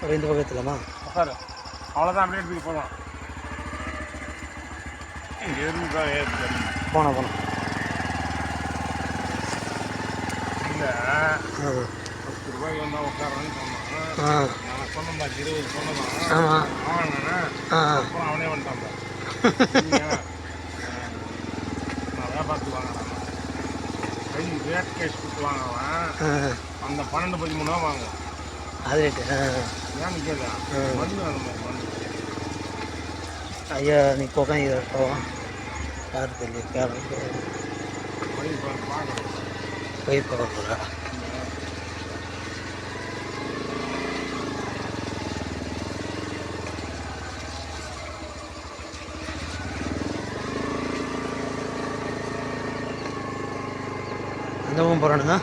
ஒரு இந்த பக்கத்துலமா சார் அவ்வளோதான் அப்படியே எடுத்துக்க போகலாம். இங்கே இருந்து தான் போனோம் போனோம் இல்லை 10 ரூபாய்க்கு வந்தால் உட்காரன்னு சொன்னான். நான் சொன்னேன் பாரு 20 சொன்னதான். ஆமாம் அப்புறம் அவனே வந்துட்டான் நான் வியாபாரத்துக்கு வாங்கினான். கை ரேட் கேஷ் கொடுத்து வாங்குவேன். அந்த 12-13 ரூபா வாங்குவேன். அது ரேட்டு ஏன்னு கேட்க மருந்து அந்த மாதிரி மருந்து. ஐயா நீ போக போவான் யார் தெரியல போய் போக போகிறா. அந்த பக்கம் போகிறானுங்க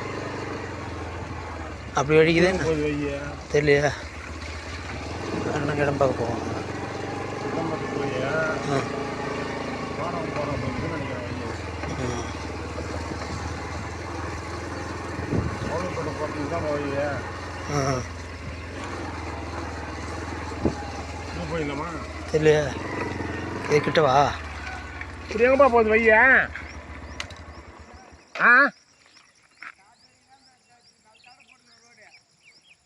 அப்படி வழிக்குதே தெரியலையா அண்ணன் இடம் பார்க்க போவாங்க. போயிடலாமா தெரியலையா இது கிட்டவா இப்படி எங்கப்பா போகுது வையா?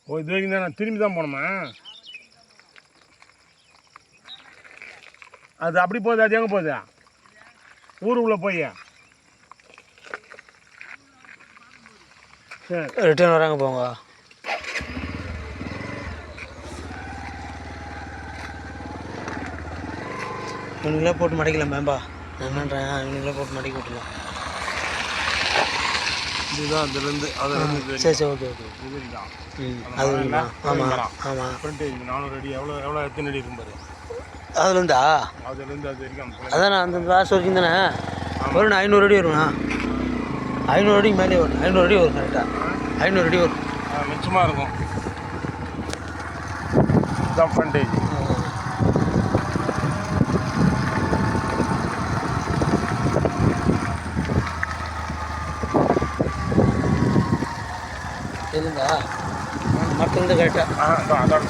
ஓ இது வரைக்கும் தான் நான் திரும்பி தான் போனோமா? அது அப்படி போகுது. அது எங்கே போகுது? ஊருக்குள்ளே போய் சரி ரிட்டர்ன் வராங்க போங்க. இவனுங்களே போட்டு மடிக்கலாம் மேம்பா என்னன்றேன். இவனுங்களே போட்டு மடிக்க விட்டுலாம். இதுதான் அதுலேருந்து அதுலேருந்து சரி சரி ஓகே ஓகே அது ஆமாம் ஆமாம் ஃப்ரண்டேஜ் 400 அடி. எவ்வளோ எத்தனை அடி இருக்கும் பாரு அதுலேருந்தா? அதுலேருந்து அது வரைக்கும் அதான் நான் அந்த லாஸ்ட் வரைக்கும் தானே வரும். 500 அடி வரும்ண்ணா. 500 அடிக்கு மேலே வரும். 500 அடி வரும் கரெக்டாக. 500 அடி வரும். மிச்சமாக இருக்கும். இதுதான் ஃப்ரண்டேஜ். இல்லைங்களா மற்றவங்க கரெக்டாக அதான்